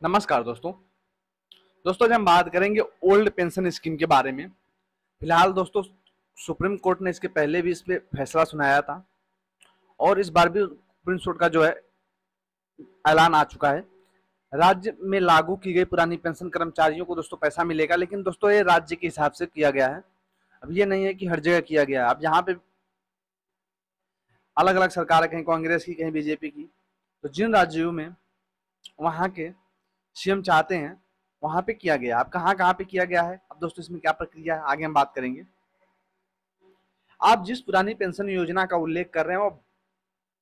नमस्कार दोस्तों आज हम बात करेंगे ओल्ड पेंशन स्कीम के बारे में। फिलहाल दोस्तों सुप्रीम कोर्ट ने इसके पहले भी इस पे फैसला सुनाया था और इस बार भी सुप्रीम कोर्ट का जो है ऐलान आ चुका है। राज्य में लागू की गई पुरानी पेंशन कर्मचारियों को दोस्तों पैसा मिलेगा, लेकिन दोस्तों ये राज्य के हिसाब से किया गया है। अब ये नहीं है कि हर जगह किया गया है। अब यहाँ पे अलग अलग सरकार, कहीं कांग्रेस की कहीं बीजेपी की, तो जिन राज्यों में वहाँ के सीएम चाहते हैं वहां पे किया गया। अब कहाँ कहाँ पे किया गया है, अब दोस्तों इसमें क्या प्रक्रिया है आगे हम बात करेंगे। आप जिस पुरानी पेंशन योजना का उल्लेख कर रहे हैं वो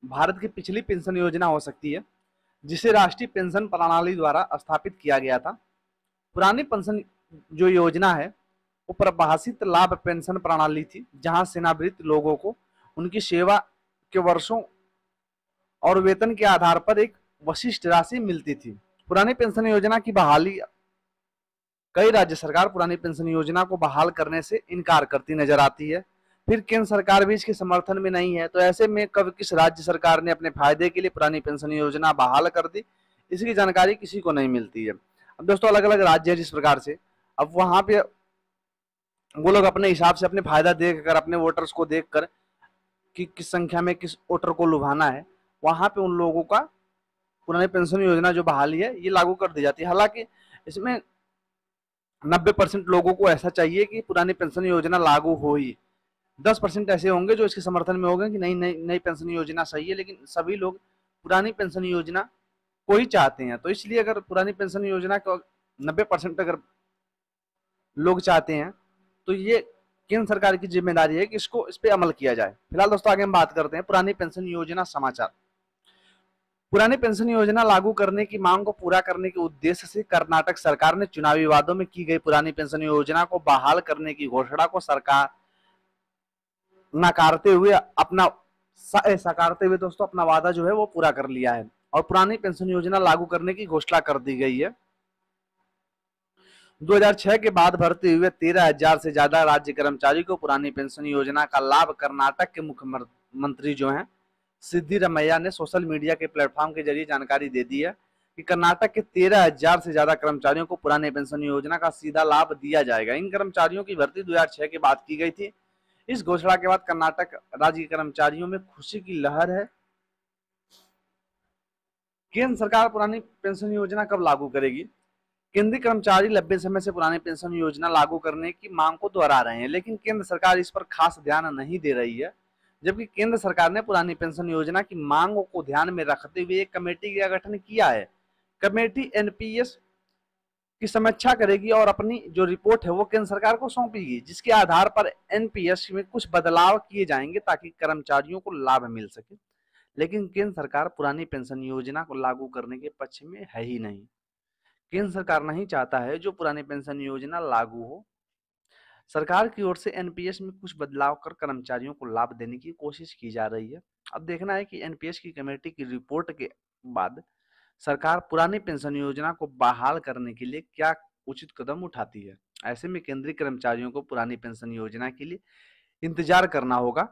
भारत की पिछली पेंशन योजना हो सकती है, जिसे राष्ट्रीय पेंशन प्रणाली द्वारा स्थापित किया गया था। पुरानी पेंशन जो योजना है वो प्रभाषित लाभ पेंशन प्रणाली थी, जहां सेवानिवृत्त लोगों को उनकी सेवा के वर्षों और वेतन के आधार पर एक विशिष्ट राशि मिलती थी। पुरानी पेंशन योजना की बहाली, कई राज्य सरकार पुरानी पेंशन योजना को बहाल करने से इनकार करती नजर आती है। फिर केंद्र सरकार भी इसके समर्थन में नहीं है, तो ऐसे में कब किस राज्य सरकार ने अपने फायदे के लिए पुरानी पेंशन योजना बहाल कर दी, इसकी जानकारी किसी को नहीं मिलती है। अब दोस्तों अलग अलग राज्य है जिस प्रकार से, अब वहां पे वो लोग अपने हिसाब से अपने फायदा देखकर, अपने वोटर्स को देखकर कि किस संख्या में किस वोटर को लुभाना है, वहां पे उन लोगों का पुरानी पेंशन योजना जो बहाली है ये लागू कर दी जाती है। हालांकि इसमें 90% लोगों को ऐसा चाहिए कि पुरानी पेंशन योजना लागू हो ही। 10% ऐसे होंगे जो इसके समर्थन में होंगे कि नई नई नई पेंशन योजना सही है, लेकिन सभी लोग पुरानी पेंशन योजना को ही चाहते हैं। तो इसलिए अगर पुरानी पेंशन योजना को 90% अगर लोग चाहते हैं तो ये केंद्र सरकार की जिम्मेदारी है कि इसको इस पे अमल किया जाए। फिलहाल दोस्तों आगे हम बात करते हैं पुरानी पेंशन योजना समाचार। पुरानी पेंशन योजना लागू करने की मांग को पूरा करने के उद्देश्य से कर्नाटक सरकार ने चुनावी वादों में की गई पुरानी पेंशन योजना को बहाल करने की घोषणा को सरकार नकारते हुए साकारते हुए दोस्तों अपना वादा जो है वो पूरा कर लिया है और पुरानी पेंशन योजना लागू करने की घोषणा कर दी गई है। 2006 के बाद भर्ती हुए 13,000 से ज्यादा राज्य कर्मचारी को पुरानी पेंशन योजना का लाभ कर्नाटक के मुख्यमंत्री जो हैं सिद्धिरमैया ने सोशल मीडिया के प्लेटफॉर्म के जरिए जानकारी दे दी है कि कर्नाटक के 13,000 से ज्यादा कर्मचारियों को पुराने पेंशन योजना का सीधा लाभ दिया जाएगा। इन कर्मचारियों की भर्ती 2006 के बाद की गई थी। इस घोषणा के बाद कर्नाटक राज्य के कर्मचारियों में खुशी की लहर है। केंद्र सरकार पुरानी पेंशन योजना कब लागू करेगी? केंद्रीय कर्मचारी लंबे समय से पुरानी पेंशन योजना लागू करने की मांग को दोहरा रहे हैं, लेकिन केंद्र सरकार इस पर खास ध्यान नहीं दे रही है। जबकि केंद्र सरकार ने पुरानी पेंशन योजना की मांगों को ध्यान में रखते हुए एक कमेटी का गठन किया है। कमेटी एनपीएस की समीक्षा करेगी और अपनी जो रिपोर्ट है वो केंद्र सरकार को सौंपेगी, जिसके आधार पर एनपीएस में कुछ बदलाव किए जाएंगे ताकि कर्मचारियों को लाभ मिल सके। लेकिन केंद्र सरकार पुरानी पेंशन योजना को लागू करने के पक्ष में है ही नहीं। केंद्र सरकार नहीं चाहता है जो पुरानी पेंशन योजना लागू हो। सरकार की ओर से एनपीएस में कुछ बदलाव कर कर्मचारियों को लाभ देने की कोशिश की जा रही है। अब देखना है कि एनपीएस की कमेटी की रिपोर्ट के बाद सरकार पुरानी पेंशन योजना को बहाल करने के लिए क्या उचित कदम उठाती है। ऐसे में केंद्रीय कर्मचारियों को पुरानी पेंशन योजना के लिए इंतजार करना होगा।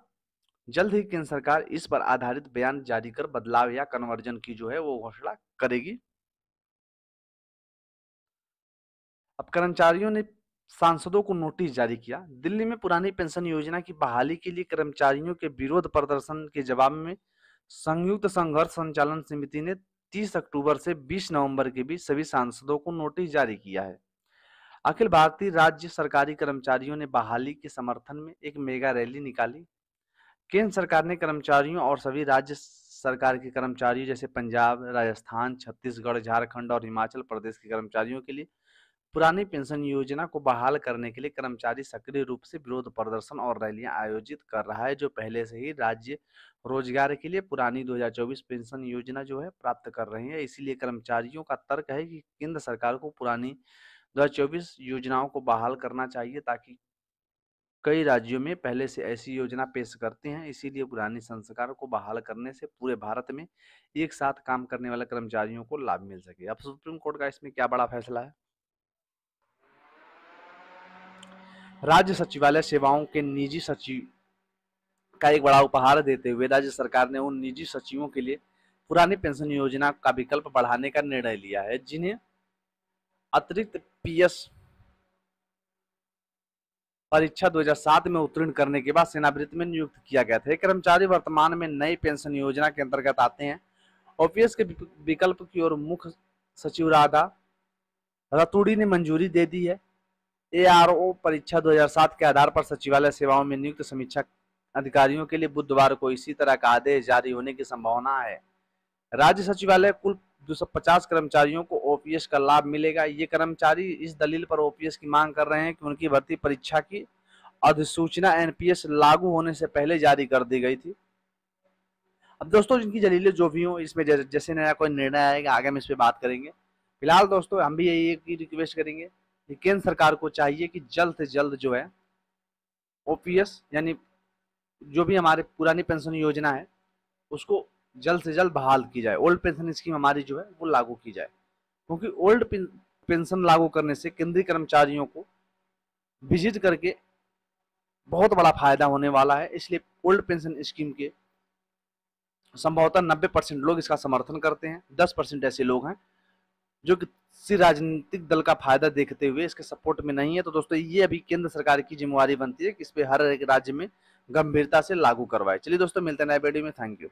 जल्द ही केंद्र सरकार इस पर आधारित बयान जारी कर बदलाव या कन्वर्जन की जो है वो घोषणा करेगी। अब कर्मचारियों ने सांसदों को नोटिस जारी किया। दिल्ली में पुरानी पेंशन योजना की बहाली के लिए कर्मचारियों के विरोध प्रदर्शन के जवाब में संयुक्त संघर्ष संचालन समिति ने 30 अक्टूबर से 20 नवंबर के बीच सभी सांसदों को नोटिस जारी किया है। अखिल भारतीय राज्य सरकारी कर्मचारियों ने बहाली के समर्थन में एक मेगा रैली निकाली। केंद्र सरकार ने कर्मचारियों और सभी राज्य सरकार के कर्मचारियों जैसे पंजाब, राजस्थान, छत्तीसगढ़, झारखंड और हिमाचल प्रदेश के कर्मचारियों के लिए पुरानी पेंशन योजना को बहाल करने के लिए कर्मचारी सक्रिय रूप से विरोध प्रदर्शन और रैलियां आयोजित कर रहा है, जो पहले से ही राज्य रोजगार के लिए पुरानी 2024 पेंशन योजना जो है प्राप्त कर रहे हैं। इसीलिए कर्मचारियों का तर्क है कि केंद्र सरकार को पुरानी 2024 योजनाओं को बहाल करना चाहिए, ताकि कई राज्यों में पहले से ऐसी योजना पेश करते हैं। इसीलिए पुरानी संस्कार को बहाल करने से पूरे भारत में एक साथ काम करने वाले कर्मचारियों को लाभ मिल सके। अब सुप्रीम कोर्ट का इसमें क्या बड़ा फैसला है। राज्य सचिवालय सेवाओं के निजी सचिव का एक बड़ा उपहार देते हुए राज्य सरकार ने उन निजी सचिवों के लिए पुरानी पेंशन योजना का विकल्प बढ़ाने का निर्णय लिया है जिन्हें अतिरिक्त पीएस परीक्षा 2007 में उत्तीर्ण करने के बाद सेनावृत्ति में नियुक्त किया गया था। ये कर्मचारी वर्तमान में नई पेंशन योजना के अंतर्गत आते हैं। ओपीएस के विकल्प की ओर मुख्य सचिव राधा रतूड़ी ने मंजूरी दे दी है। एआरओ परीक्षा 2007 के आधार पर सचिवालय सेवाओं में नियुक्त समीक्षा अधिकारियों के लिए बुधवार को इसी तरह का आदेश जारी होने की संभावना है। राज्य सचिवालय कुल 250 कर्मचारियों को ओपीएस का लाभ मिलेगा। ये कर्मचारी इस दलील पर ओपीएस की मांग कर रहे हैं कि उनकी भर्ती परीक्षा की अधिसूचना एनपीएस लागू होने से पहले जारी कर दी गई थी। अब दोस्तों जिनकी दलीलें जो भी हो, इसमें जैसे नया कोई निर्णय आएगा आगे हम इस पर बात करेंगे। फिलहाल दोस्तों हम भी यही एक रिक्वेस्ट करेंगे कि केंद्र सरकार को चाहिए कि जल्द से जल्द जो है ओपीएस यानी जो भी हमारे पुरानी पेंशन योजना है उसको जल्द से जल्द बहाल की जाए। ओल्ड पेंशन स्कीम हमारी जो है वो लागू की जाए, क्योंकि ओल्ड पेंशन लागू करने से केंद्रीय कर्मचारियों को विजिट करके बहुत बड़ा फायदा होने वाला है। इसलिए ओल्ड पेंशन स्कीम के संभवतः 90% लोग इसका समर्थन करते हैं। 10% ऐसे लोग हैं जो किसी राजनीतिक दल का फायदा देखते हुए इसके सपोर्ट में नहीं है। तो दोस्तों ये अभी केंद्र सरकार की जिम्मेवारी बनती है कि इस पे हर एक राज्य में गंभीरता से लागू करवाए। चलिए दोस्तों मिलते हैं नए वीडियो में। Thank you.